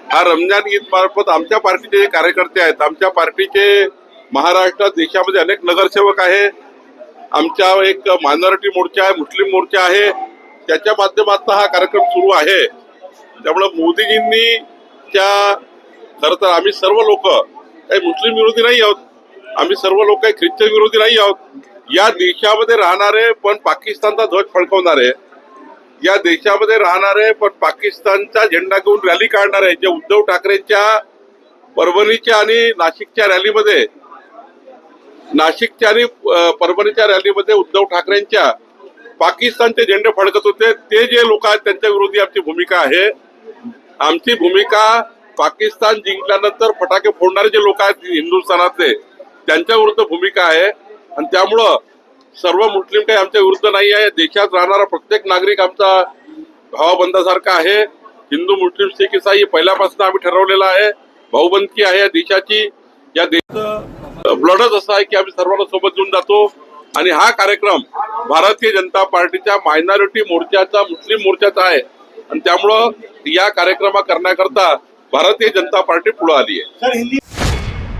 हा रमजान ईद मार्फत आमच्या पार्टीचे जे कार्यकर्ते आहेत, आमच्या पार्टीचे महाराष्ट्रात देशामध्ये अनेक नगरसेवक आहे, आमच्या एक मायनॉरिटी मोर्चा आहे, मुस्लिम मोर्चा आहे, त्याच्या माध्यमातून हा कार्यक्रम सुरू आहे। त्यामुळे मोदीजींनी खरं तर आम्ही सर्व लोक काही मुस्लिम विरोधी नाही आहोत, आम्ही सर्व लोक काही ख्रिश्चन विरोधी नाही आहोत। या देशामध्ये राहणारे पण पाकिस्तानचा ध्वज फडकवणारे, या देशामध्ये राहणारे पण पाकिस्तानचा झेंडा घेऊन रॅली काढणारे, जे उद्धव ठाकरेंच्या परभणीच्या आणि नाशिकच्या रॅलीमध्ये उद्धव ठाकरेंच्या पाकिस्तानचे झेंडे फडकत होते, ते जे लोक आहेत त्यांच्या विरोधी आमची भूमिका आहे। आमची भूमिका पाकिस्तान जिंकल्यानंतर फटाके फोडणारे जे लोक आहेत हिंदुस्थानातले त्यांच्या विरुद्ध भूमिका आहे। आणि त्यामुळं सर्व मुस्लिम काही आमच्या विरुद्ध नाही आहे। देशात राहणारा प्रत्येक नागरिक आमचा भावाबंधासारखा आहे। हिंदू मुस्लिम सिख इसाई पहिल्यापासून आम्ही ठरवलेला आहे, भाऊबंदकी आहे या देशाची। या देशाचं ब्लडच असं आहे की आम्ही सर्वांना सोबत घेऊन जातो। आणि हा कार्यक्रम भारतीय जनता पार्टीच्या मायनॉरिटी मोर्चाचा, मुस्लिम मोर्चाचा आहे। आणि त्यामुळं या कार्यक्रम करण्याकरता भारतीय जनता पार्टी पुढे आली आहे।